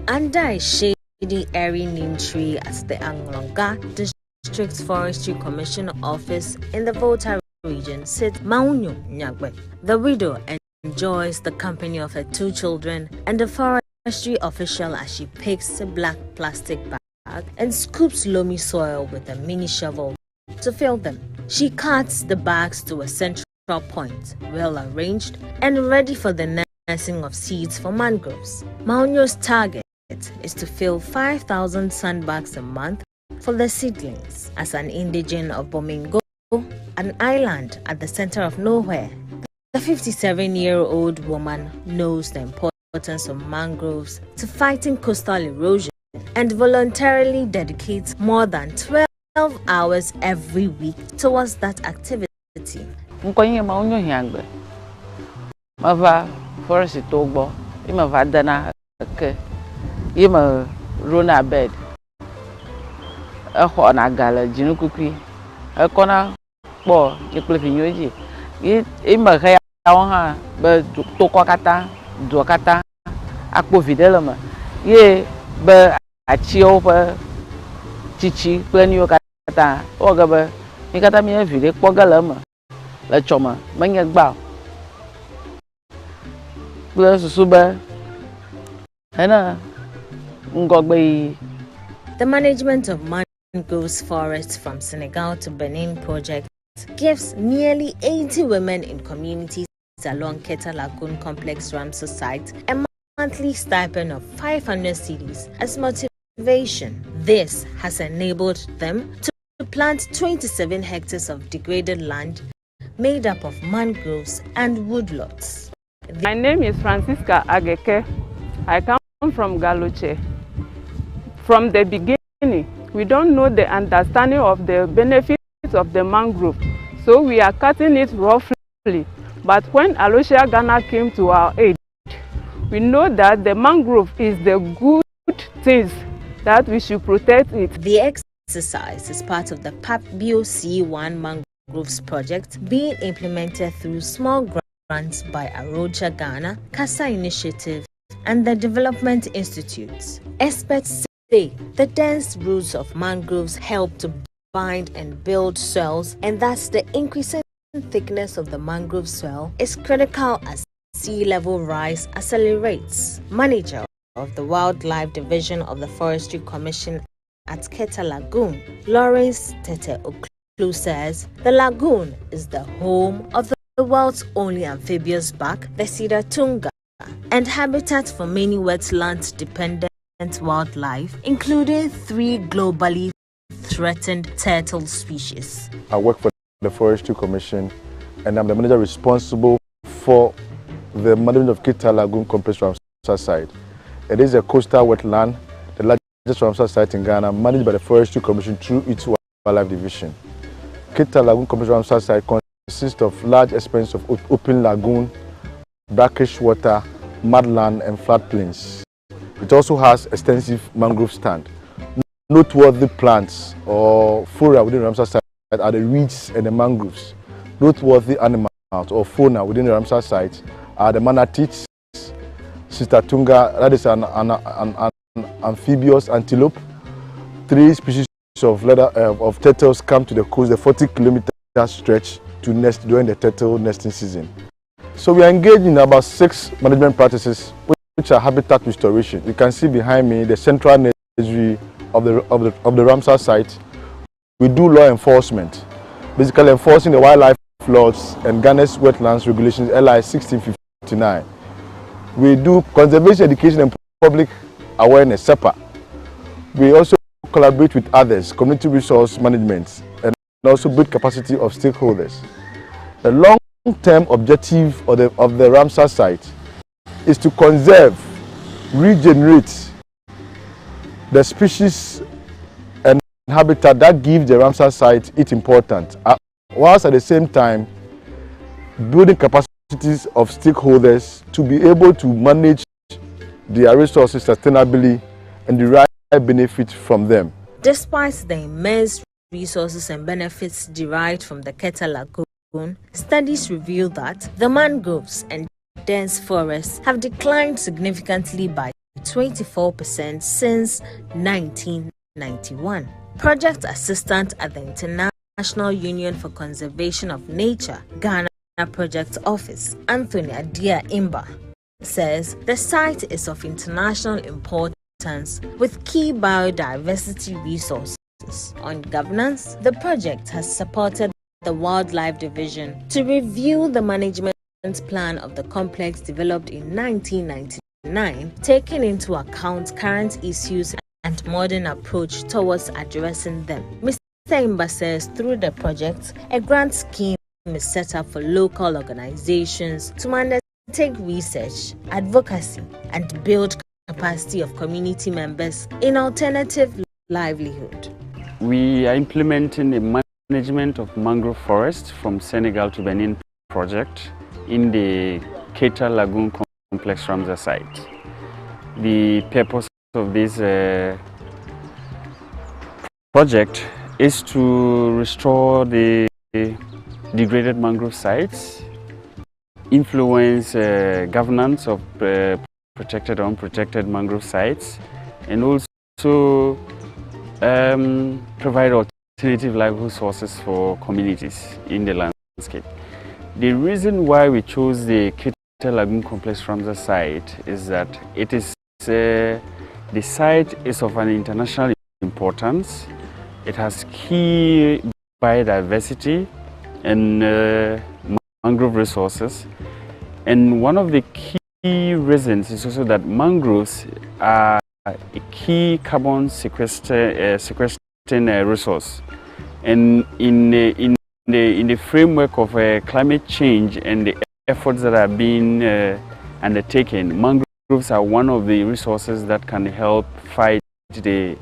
Under a shady, airy neem tree at the Anglonga District Forestry Commission office in the Volta region sits Maunyo Nyagwe. The widow enjoys the company of her 2 children and the forestry official as she picks a black plastic bag and scoops loamy soil with a mini shovel to fill them. She cuts the bags to a central point, well arranged and ready for the nursing of seeds for mangroves. Maunyo's target is to fill 5,000 sandbags a month for the seedlings. As an indigene of Bomingo, an island at the center of nowhere, the 57-year-old woman knows the importance of mangroves to fighting coastal erosion and voluntarily dedicates more than 12 hours every week towards that activity. Mkonye maunyo hiangbe. Mava forest togbo. Ima vadana ke. Ima rona bed. Ho na gala jinukukui. Kona bo yekle finyoji. Ima kaya ha be tokwa kata, do kata. Akpo videlama. Ye be achio be chichi planyo kata. Oga be mi kata mi vide kpogalama. La choma manya gbao plus suba hana ngogbe. The management of mangroves forests from Senegal to Benin project gives nearly 80 women in communities along Keta Lagoon Complex Ramsar site a monthly stipend of 500 cedis as motivation. This has enabled them to plant 27 hectares of degraded land made up of mangroves and woodlots. My name is Francisca Ageke. I come from Galuche. From the beginning, we don't know the understanding of the benefits of the mangrove, so we are cutting it roughly. But when Alosia Ghana came to our aid, we know that the mangrove is the good things that we should protect it. The exercise is part of the PAP BOC1 Mangroves project being implemented through small grants by Aroja Ghana, CASA Initiative, and the Development Institute. Experts say the dense roots of mangroves help to bind and build soils, and thus the increasing thickness of the mangrove soil is critical as sea level rise accelerates. Manager of the Wildlife Division of the Forestry Commission at Keta Lagoon, Lawrence Tete Oklu says the lagoon is the home of the world's only amphibious bat, the cedar tunga, and habitat for many wetland-dependent wildlife, including 3 globally threatened turtle species. I work for the Forestry Commission, and I'm the manager responsible for the management of Keta Lagoon Complex Ramsar site. It is a coastal wetland, the largest Ramsar site in Ghana, managed by the Forestry Commission through its Wildlife Division. Keta Lagoon Complex Ramsar site consists of large expanse of open lagoon, brackish water, mudland, and floodplains. It also has extensive mangrove stand. Noteworthy plants or flora within the Ramsar site are the reeds and the mangroves. Noteworthy animals or fauna within the Ramsar site are the manatees, sister tunga, that is an amphibious antelope. 3 species of turtles come to the coast, the 40-kilometer stretch to nest during the turtle nesting season. So we are engaged in about 6 management practices, which are habitat restoration. You can see behind me the central nursery of the Ramsar site. We do law enforcement, basically enforcing the wildlife laws and Ghana's wetlands regulations LI 1659. We do conservation education and public awareness SEPA. We also collaborate with others, community resource management, and also build capacity of stakeholders. The long-term objective of the Ramsar site is to conserve, regenerate the species and habitat that give the Ramsar site its importance, whilst at the same time building capacities of stakeholders to be able to manage their resources sustainably and derive benefit from them. Despite the immense resources and benefits derived from the Keta Lagoon, studies reveal that the mangroves and dense forests have declined significantly by 24% since 1991. Project assistant at the International Union for Conservation of Nature, Ghana Project Office, Anthony Adia Imba, says the site is of international importance with key biodiversity resources. On governance, the project has supported the Wildlife Division to review the management plan of the complex developed in 1999, taking into account current issues and modern approach towards addressing them. Mr. Imba says through the project, a grant scheme is set up for local organizations to undertake research, advocacy, and build capacity of community members in alternative livelihood. We are implementing a management of mangrove forest from Senegal to Benin project in the Keita Lagoon Complex Ramsar site. The purpose of this project is to restore the degraded mangrove sites, influence governance of protected or unprotected mangrove sites, and also provide alternative livelihood sources for communities in the landscape. The reason why we chose the Keita Lagoon Complex Ramsar site is that it is the site is of an international importance. It has key biodiversity and mangrove resources, and one of the key reasons is also that mangroves are a key carbon sequestering resource, and in the framework of climate change and the efforts that are being undertaken, mangroves are one of the resources that can help fight the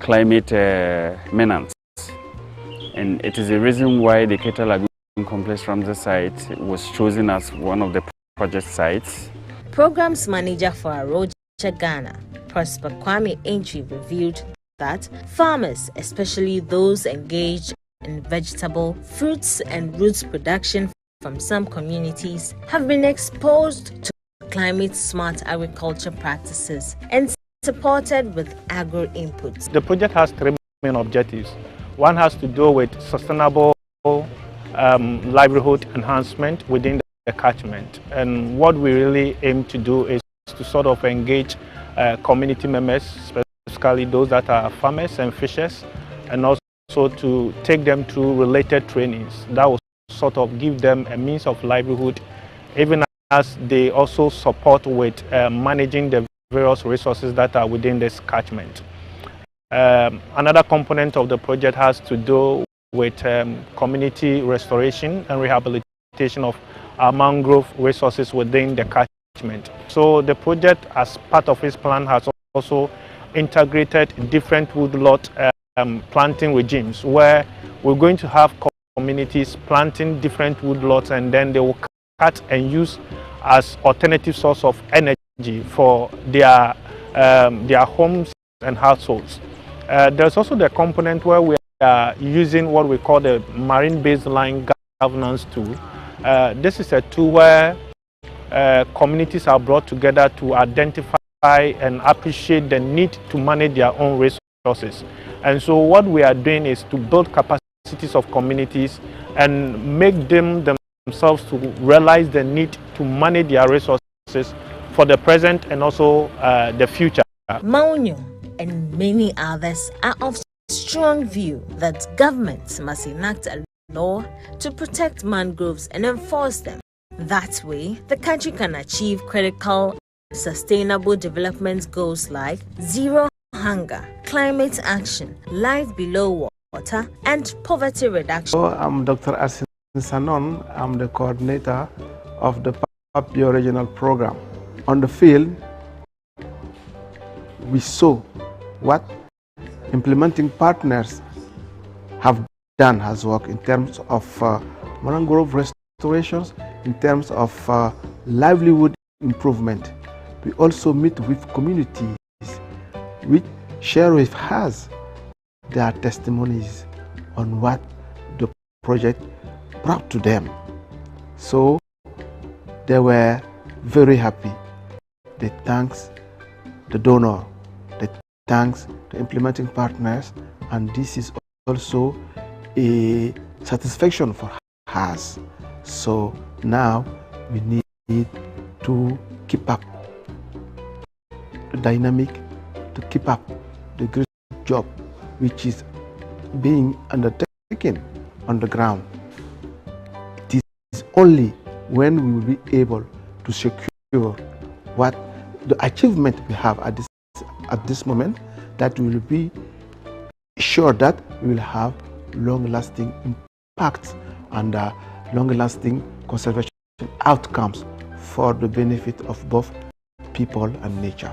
climate menace. And it is the reason why the Keita Lagoon Complex Ramsar site was chosen as one of the project sites. Programs Manager for Aroja Ghana, Prosper Kwame Entry, revealed that farmers, especially those engaged in vegetable, fruits and roots production from some communities, have been exposed to climate-smart agriculture practices and supported with agro inputs. The project has three main objectives. One has to do with sustainable livelihood enhancement within the catchment. And what we really aim to do is to sort of engage community members, specifically those that are farmers and fishers, and also to take them through related trainings that will sort of give them a means of livelihood, even as they also support with managing the various resources that are within this catchment. Another component of the project has to do with community restoration and rehabilitation of our mangrove resources within the catchment. So the project, as part of its plan, has also integrated different woodlot planting regimes, where we're going to have communities planting different woodlots, and then they will cut and use as alternative source of energy for their homes and households. There's also the component where we are using what we call the marine baseline governance tool. This is a tool where communities are brought together to identify and appreciate the need to manage their own resources. And so what we are doing is to build capacities of communities and make them themselves to realize the need to manage their resources for the present and also the future. Maunyo and many others are of strong view that governments must enact a law to protect mangroves and enforce them. That way, the country can achieve critical sustainable development goals like zero hunger, climate action, life below water, and poverty reduction. I'm Dr. Asin Sanon. I'm the coordinator of the Papio Regional Program. On the field, we saw what implementing partners have done as work in terms of mangrove restorations, in terms of livelihood improvement. We also meet with communities which share with us their testimonies on what the project brought to them. So they were very happy. They thanked the donor, the thanks the implementing partners, and this is also a satisfaction for us. So now we need to keep up the dynamic, to keep up the great job which is being undertaken on the ground. It is only when we will be able to secure what the achievement we have at this moment that we will be sure that we will have long-lasting impacts and long-lasting conservation outcomes for the benefit of both people and nature.